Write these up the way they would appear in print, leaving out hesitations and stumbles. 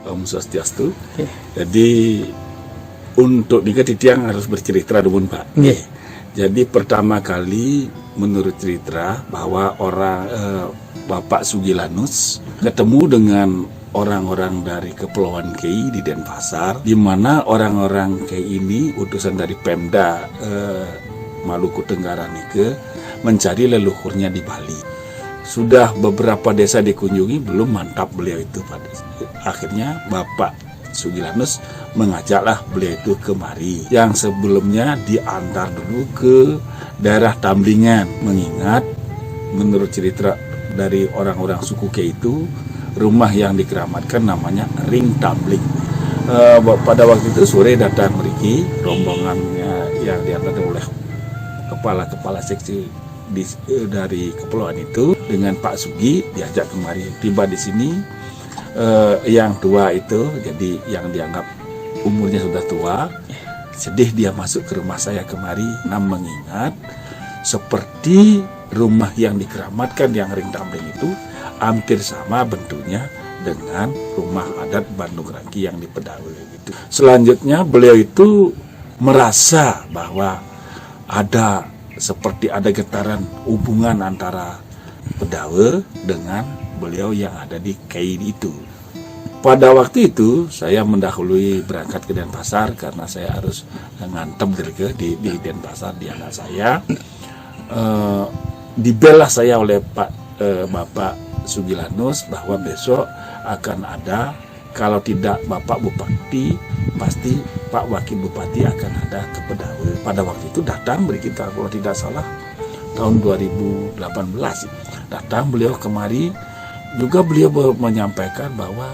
Om Swastiastu. Jadi untuk di tiang harus bercerita dulu Pak. Jadi pertama kali menurut cerita bahwa Bapak Sugilanus ketemu dengan orang-orang dari Kepulauan Kei di Denpasar, di mana orang-orang Kei ini utusan dari Pemda Maluku Tenggara Nike mencari leluhurnya di Bali. Sudah beberapa desa dikunjungi, belum mantap beliau itu. Akhirnya Bapak Sugilanus mengajaklah beliau itu kemari. Yang sebelumnya diantar dulu ke daerah Tamblingan, mengingat menurut cerita dari orang-orang suku Kei itu rumah yang dikeramatkan namanya Ring Tambling. Pada waktu itu sore datang Riki, rombongannya yang diantar oleh kepala-kepala seksi dari kepulauan itu dengan Pak Sugi diajak kemari. Tiba di sini yang tua itu, jadi yang dianggap umurnya sudah tua, sedih dia masuk ke rumah saya kemari, mengingat seperti rumah yang dikeramatkan yang Ring Tambling itu hampir sama bentuknya dengan rumah adat Bandung Rangki yang di Pedawe gitu. Selanjutnya beliau itu merasa bahwa seperti ada getaran hubungan antara Pedawe dengan beliau yang ada di Kei itu. Pada waktu itu saya mendahului berangkat ke Denpasar karena saya harus ngantem di Denpasar di anak saya. Dibelah saya oleh Bapak Sugilanus bahwa besok akan ada, kalau tidak Bapak Bupati, pasti Pak Wakil Bupati akan ada ke Pedawe. Pada waktu itu datang kita, kalau tidak salah tahun 2018 datang beliau kemari. Juga beliau menyampaikan bahwa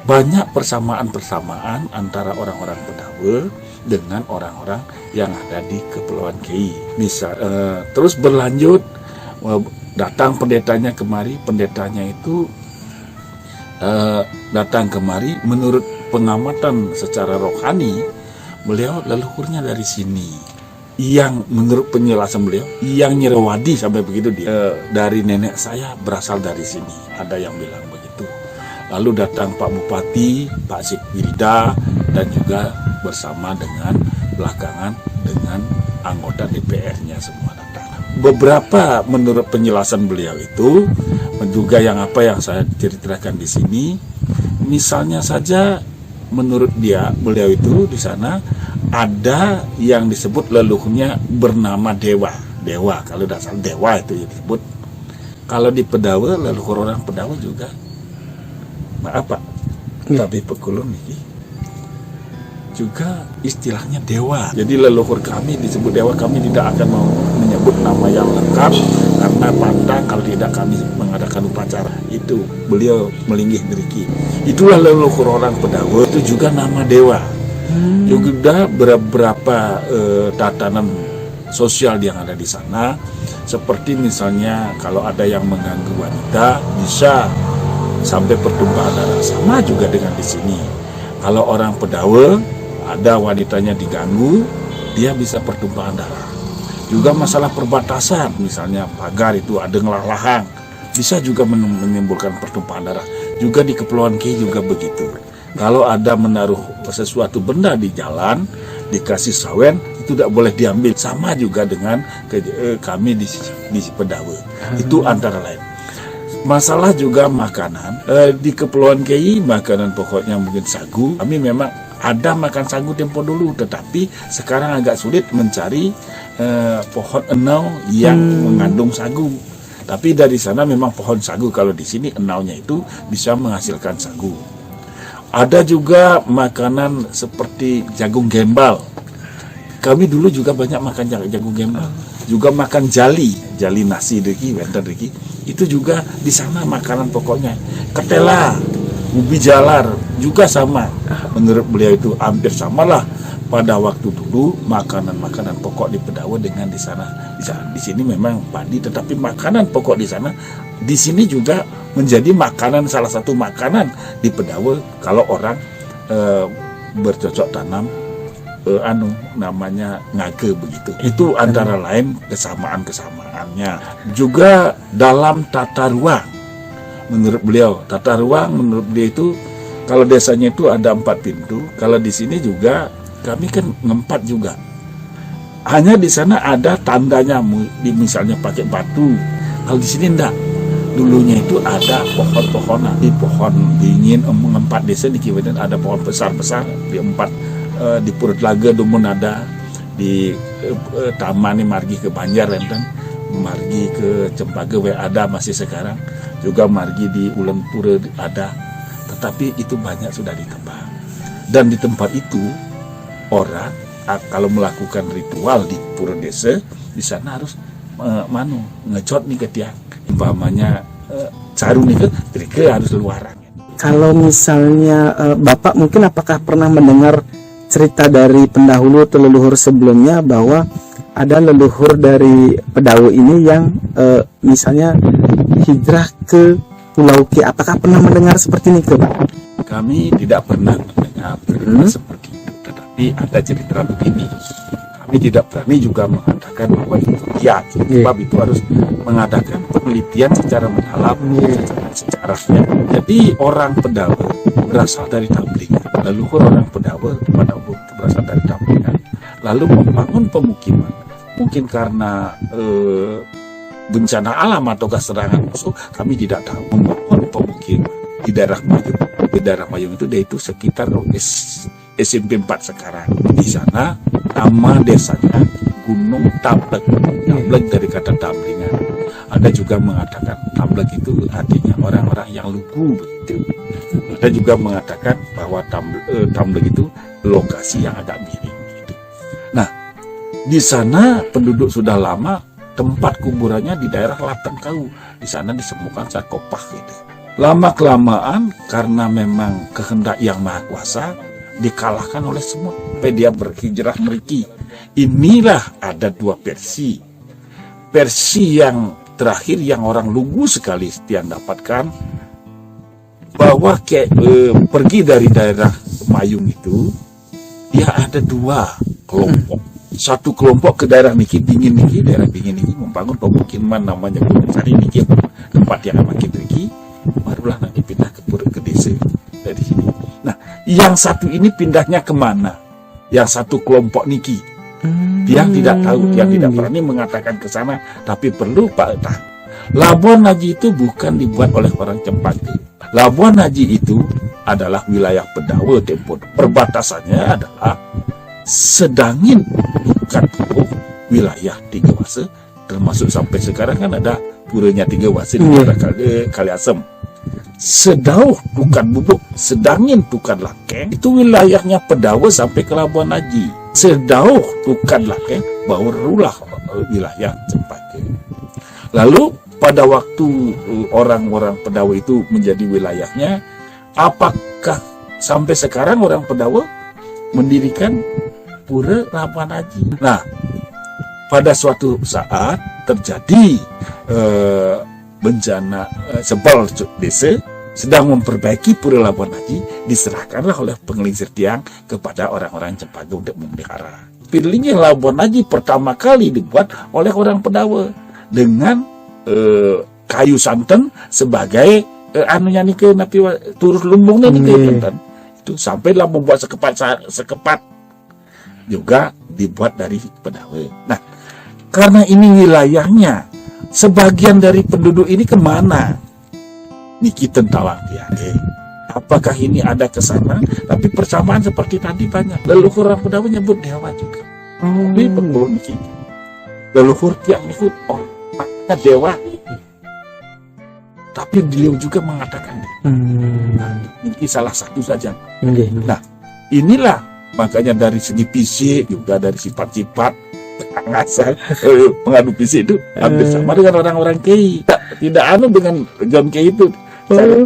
banyak persamaan-persamaan antara orang-orang Pedawe dengan orang-orang yang ada di Kepulauan Kei. Terus berlanjut, datang pendetanya kemari. Pendetanya itu datang kemari, menurut pengamatan secara rohani beliau leluhurnya dari sini. Yang menurut penjelasan beliau, yang Nyerewadi sampai begitu dia dari nenek saya berasal dari sini. Ada yang bilang begitu. Lalu datang Pak Bupati, Pak Sikwilda, dan juga bersama dengan belakangan dengan anggota DPR-nya semua datang. Beberapa menurut penjelasan beliau itu juga yang saya ceritakan di sini. Misalnya saja menurut beliau itu di sana ada yang disebut leluhurnya bernama Dewa. Kalau dasar Dewa itu disebut. Kalau di Pedawe, leluhur orang Pedawe juga Pak tapi pekulun ini juga istilahnya Dewa. Jadi leluhur kami disebut Dewa. Kami tidak akan mau menyebut nama yang lengkap karena pantang kalau tidak kami mengadakan upacara. Itu beliau melinggih deriki. Itulah leluhur orang Pedawe, itu juga nama Dewa. Juga beberapa tatanan sosial yang ada di sana, seperti misalnya kalau ada yang mengganggu wanita bisa sampai pertumpahan darah, sama juga dengan di sini. Kalau orang Pedawe ada wanitanya diganggu, dia bisa pertumpahan darah. Juga masalah perbatasan, misalnya pagar itu ada ngelahang, bisa juga menimbulkan pertumpahan darah. Juga di Kepulauan Kei juga begitu. Kalau ada menaruh sesuatu benda di jalan, dikasih sawen, itu tidak boleh diambil. Sama juga dengan kami di Pedawe. Itu antara lain. Masalah juga makanan. Di Kepulauan Kei, makanan pokoknya mungkin sagu. Kami memang ada makan sagu tempo dulu, tetapi sekarang agak sulit mencari pohon enau yang mengandung sagu. Tapi dari sana memang pohon sagu. Kalau di sini enaunya itu bisa menghasilkan sagu. Ada juga makanan seperti jagung gembal. Kami dulu juga banyak makan jagung gembal. Juga makan jali nasi deki, wenten deki. Itu juga di sana makanan pokoknya. Ketela, ubi jalar juga sama. Menurut beliau itu hampir samalah pada waktu dulu makanan-makanan pokok di Pedawe dengan di sana. Di sini memang padi, tetapi makanan pokok di sana di sini juga menjadi makanan, salah satu makanan di Pedawe kalau orang bercocok tanam namanya ngage begitu. Itu antara lain kesamaan-kesamaannya. Juga dalam tata ruang, menurut beliau itu Kalau desanya itu ada 4 pintu, kalau di sini juga kami kan ngempat juga. Hanya di sana ada tandanya, misalnya pakai batu. Kalau di sini enggak. Dulunya itu ada pohon-pohonan, di pohon dingin mengempat desa di Kiweden ada pohon besar-besar di di Purut Laga Dumun ada, di Taman margi ke Banjar Renten, margi ke Cempaka ada masih sekarang, juga margi di Ulen Pura ada, tetapi itu banyak sudah ditebang. Dan di tempat itu orang kalau melakukan ritual di pura desa di sana harus ngecot nih ke tiang, umpamanya caru nih ke harus luaran. Kalau misalnya Bapak mungkin apakah pernah mendengar cerita dari pendahulu atau leluhur sebelumnya bahwa ada leluhur dari Pedawe ini yang misalnya hijrah ke Pulau K. Apakah pernah mendengar seperti ini, Pak? Kami tidak pernah mendengar seperti itu, tetapi ada cerita begini. Kami tidak berani juga mengatakan bahwa itu ya, sebab itu harus mengadakan penelitian secara mendalam, secara sejarahnya. Jadi orang Pedawe berasal dari Tamblingan, leluhur orang Pedawe pada waktu itu berasal dari Tamblingan, lalu membangun pemukiman. Mungkin karena bencana alam atau serangan musuh, kami tidak tahu, membangun pemukiman di daerah Mayung. Di daerah Mayung itu sekitar SMP 4 sekarang. Di sana nama desanya Gunung Tamblek. Tamblek dari kata Tamblingan. Ada juga mengatakan Tamblek itu artinya orang-orang yang lugu begitu. Ada juga mengatakan bahwa Tamblek itu lokasi yang agak miring gitu. Nah, di sana penduduk sudah lama, tempat kuburannya di daerah Latengkau. Di sana disembuhkan sarkofag gitu. Lama-kelamaan karena memang kehendak yang maha kuasa dikalahkan oleh semua. Sampai dia berhijrah meriki. Inilah ada 2 versi. Versi yang terakhir yang orang lugu sekali yang dapatkan, bahwa pergi dari daerah Mayung itu dia ada 2 kelompok. Satu kelompok ke daerah dingin niki membangun pemukiman namanya Gunung Sari niki, tempat yang makin tinggi, barulah nanti pindah ke desa dari sini. Nah, yang satu ini pindahnya kemana? Yang satu kelompok niki, dia tidak tahu, dia tidak berani mengatakan ke sana, tapi perlu Pak tahu. Labuan Haji itu bukan dibuat oleh orang Cempaka. Labuan Haji itu adalah wilayah Pedawe tempo. Perbatasannya adalah Sedangin bukan wilayah Tiga Wase, termasuk sampai sekarang kan ada puranya Tiga Wase di daerah Kaliasem. Sedauh bukan Bubuk, Sedangin bukan Lakeng, itu wilayahnya Pedawe sampai ke Labuan Haji. Sedauh bukan Lakeng, barulah wilayah Cempaka. Lalu pada waktu orang-orang Pedawe itu menjadi wilayahnya, apakah sampai sekarang orang Pedawe mendirikan pura Labuan Haji? Nah, pada suatu saat terjadi bencana sebel desa sedang memperbaiki pura Labuan Haji, diserahkanlah oleh pengelisir tiang kepada orang-orang Cempaka untuk memelihara. Pilihnya Labuan Haji pertama kali dibuat oleh orang Pedawe dengan kayu santan sebagai anunya nih ke napi turus lumbungnya nih ke santan. Itu sampailah membuat sekepat juga dibuat dari Pedawe. Nah, karena ini wilayahnya, sebagian dari penduduk ini kemana? Niki tentawang dia. Apakah ini ada kesana? Tapi persamaan seperti tadi banyak. Leluhur orang Pedawe nyebut dewa juga. Ini perlu niki. Leluhur tiang ikut dewa. Tapi beliau juga mengatakan ini salah satu saja. Nah, inilah makanya dari segi fisik juga dari sifat-sifat ngasal pengadu fisik itu hampir sama dengan orang-orang Kei. Tidak anu dengan John Kei itu.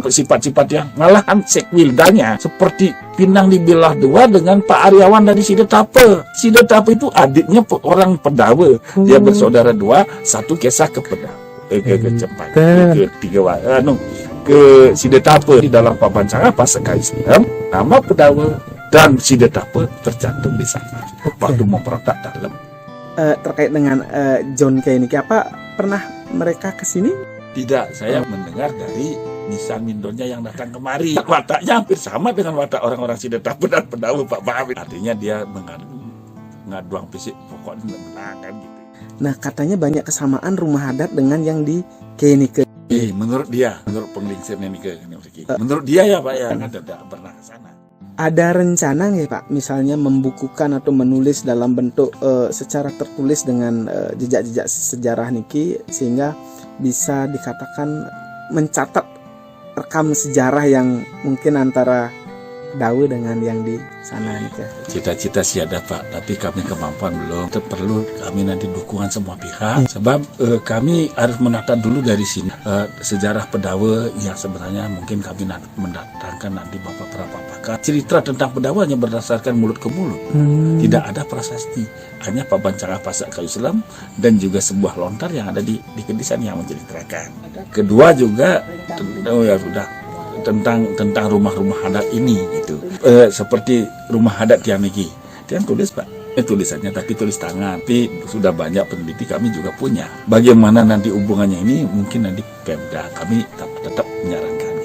Sifat-sifat yang malahan sekwildanya seperti pinang dibelah 2 dengan Pak Aryawan dari Sidetape. Sidetape itu adiknya orang Pedawe. Dia bersaudara 2, satu kisah ke Pedawe. Ke Cempaka, ke Sidetape. Di dalam papan sanga pas sekali nama Pedawe dan Sidetape tercantum di sana. Waktu memperotak dalam. Terkait dengan John K ini, apa pernah mereka ke sini? Tidak, saya mendengar dari Nisan Mindonnya yang datang kemari. Wataknya hampir sama dengan watak orang-orang Sidetapu dan Pendawu Pak Amin. Artinya dia ngaduang fisik pokoknya menang kan gitu. Nah, katanya banyak kesamaan rumah adat dengan yang di Kenike. Menurut dia, menurut penglingsir Nike, menurut dia ya Pak ya, kan tidak pernah ke sana. Ada rencana nggak Pak, misalnya membukukan atau menulis dalam bentuk secara tertulis dengan jejak-jejak sejarah niki, sehingga bisa dikatakan mencatat rekam sejarah yang mungkin antara Dawe dengan yang di sana nih Kak. Cita-cita sih ada Pak, tapi kami kemampuan belum. Itu perlu kami nanti dukungan semua pihak. Sebab kami harus menata dulu dari sini sejarah Pedawe yang sebenarnya mungkin kami mendatangkan nanti beberapa pakar. Cerita tentang Pedawe hanya berdasarkan mulut ke mulut, tidak ada prasasti. Hanya pabancanga pasak kayu selam dan juga sebuah lontar yang ada di Kedisan yang menceritakan. Kedua juga ya sudah tentang rumah-rumah adat ini gitu. Seperti rumah adat yang niki. Dia tulis Pak. Tulisannya tapi tulis tangan. Tapi sudah banyak peneliti kami juga punya. Bagaimana nanti hubungannya ini mungkin nanti Pemda kami tetap menyarankan